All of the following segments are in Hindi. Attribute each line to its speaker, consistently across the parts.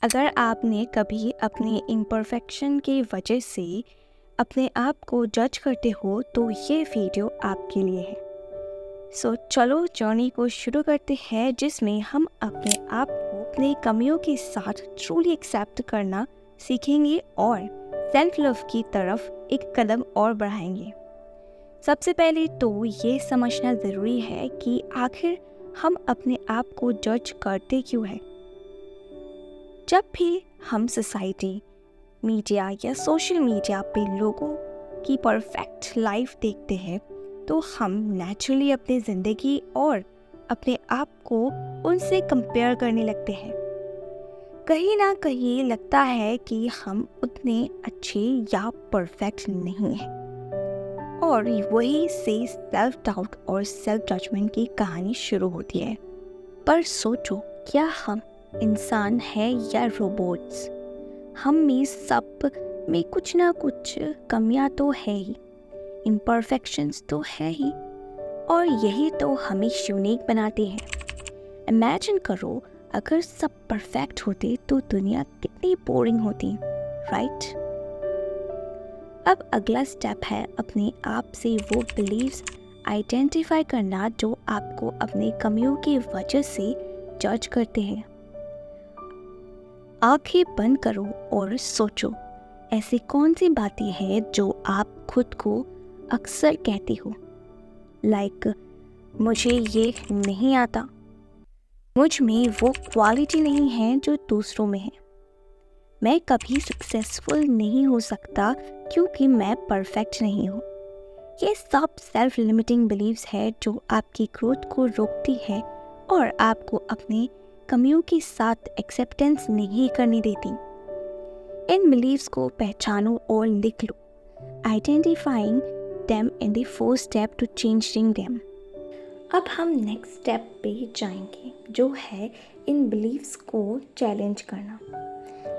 Speaker 1: अगर आपने कभी अपने इम्परफेक्शन की वजह से अपने आप को जज करते हो तो ये वीडियो आपके लिए है। सो चलो जर्नी को शुरू करते हैं जिसमें हम अपने आप को अपनी कमियों के साथ ट्रूली एक्सेप्ट करना सीखेंगे और सेल्फ लव की तरफ एक कदम और बढ़ाएंगे। सबसे पहले तो ये समझना ज़रूरी है कि आखिर हम अपने आप को जज करते क्यों हैं। जब भी हम सोसाइटी, मीडिया या सोशल मीडिया पे लोगों की परफेक्ट लाइफ देखते हैं तो हम नेचुरली अपनी ज़िंदगी और अपने आप को उनसे कंपेयर करने लगते हैं। कहीं ना कहीं लगता है कि हम उतने अच्छे या परफेक्ट नहीं हैं और वही से सेल्फ डाउट और सेल्फ जजमेंट की कहानी शुरू होती है। पर सोचो, क्या हम इंसान है या रोबोट्स? हम में सब में कुछ ना कुछ कमियां तो है ही, इम्परफेक्शंस तो है ही, और यही तो हमें यूनिक बनाते हैं। इमेजिन करो, अगर सब परफेक्ट होते तो दुनिया कितनी बोरिंग होती, राइट? अब अगला स्टेप है अपने आप से वो बिलीव्स आइडेंटिफाई करना जो आपको अपनी कमियों की वजह से जज करते हैं। आंखें बंद करो और सोचो, ऐसी कौन सी बातें हैं जो आप खुद को अक्सर कहती हो, लाइक मुझे ये नहीं आता, मुझ में वो क्वालिटी नहीं है जो दूसरों में है, मैं कभी सक्सेसफुल नहीं हो सकता क्योंकि मैं परफेक्ट नहीं हूँ। ये सब सेल्फ लिमिटिंग बिलीव्स है जो आपकी ग्रोथ को रोकती है और आपको अपने कमियों के साथ एक्सेप्टेंस नहीं करने देती। इन बिलीव्स को पहचानो और लिख लो। Identifying them in the first step to changing them. अब हम नेक्स्ट स्टेप पे जाएंगे जो है इन बिलीव्स को चैलेंज करना।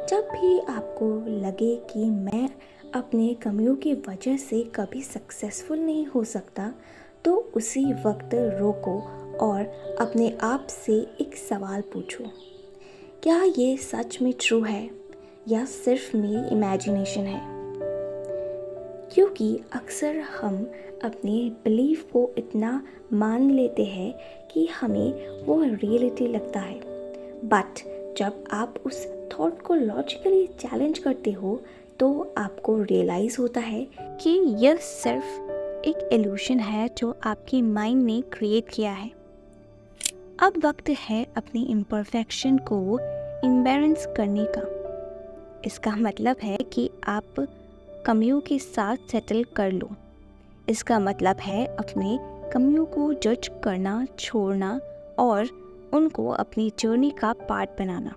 Speaker 1: जब भी आपको लगे कि मैं अपने कमियों की वजह से कभी सक्सेसफुल नहीं हो सकता, तो उसी वक्त रोको और अपने आप से एक सवाल पूछो, क्या ये सच में ट्रू है या सिर्फ मेरी इमेजिनेशन है? क्योंकि अक्सर हम अपने बिलीफ को इतना मान लेते हैं कि हमें वो रियलिटी लगता है, बट जब आप उस थॉट को लॉजिकली चैलेंज करते हो तो आपको रियलाइज़ होता है कि यह सिर्फ एक इल्यूशन है जो आपकी माइंड ने क्रिएट किया है। अब वक्त है अपनी इम्परफेक्शन को इम्बैलेंस करने का। इसका मतलब है कि आप कमियों के साथ सेटल कर लो। इसका मतलब है अपने कमियों को जज करना छोड़ना और उनको अपनी जर्नी का पार्ट बनाना।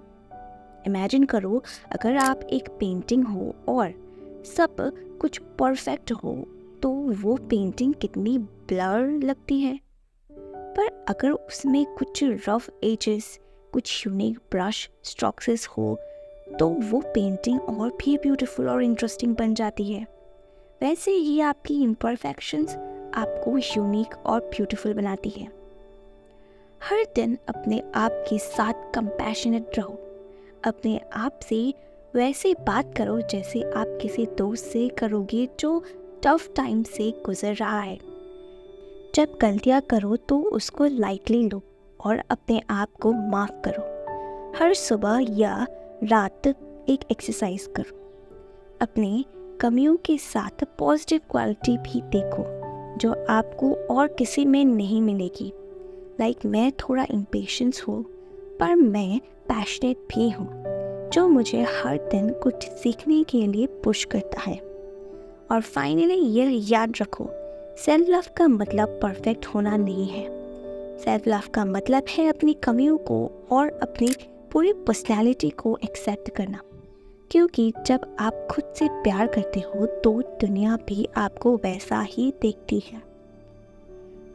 Speaker 1: इमेजिन करो, अगर आप एक पेंटिंग हो और सब कुछ परफेक्ट हो तो वो पेंटिंग कितनी ब्लर लगती है। पर अगर उसमें कुछ रफ एजेस, कुछ यूनिक ब्रश स्ट्रोक्स हो तो वो पेंटिंग और भी ब्यूटीफुल और इंटरेस्टिंग बन जाती है। वैसे ही आपकी इम्परफेक्शंस आपको यूनिक और ब्यूटीफुल बनाती है। हर दिन अपने आप के साथ कंपैशनेट रहो। अपने आप से वैसे बात करो जैसे आप किसी दोस्त से करोगे जो टफ टाइम से गुजर रहा है। जब गलतियाँ करो तो उसको लाइटली लो और अपने आप को माफ़ करो। हर सुबह या रात एक एक्सरसाइज करो। अपने कमियों के साथ पॉजिटिव क्वालिटी भी देखो जो आपको और किसी में नहीं मिलेगी। लाइक मैं थोड़ा इम्पेशेंस हूँ पर मैं पैशनेट भी हूँ, जो मुझे हर दिन कुछ सीखने के लिए पुश करता है। और फाइनली यह याद रखो, सेल्फ लव का मतलब परफेक्ट होना नहीं है। सेल्फ लव का मतलब है अपनी कमियों को और अपनी पूरी पर्सनैलिटी को एक्सेप्ट करना। क्योंकि जब आप खुद से प्यार करते हो तो दुनिया भी आपको वैसा ही देखती है।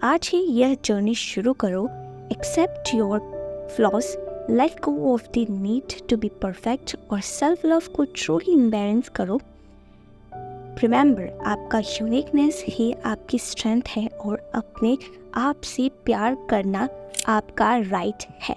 Speaker 1: आज ही यह जर्नी शुरू करो। Accept your flaws, let go of the need to be perfect और सेल्फ लव को ट्रूली इम्बैलेंस करो। रिमेंबर, आपका यूनिकनेस ही आपकी स्ट्रेंथ है और अपने आप से प्यार करना आपका राइट है।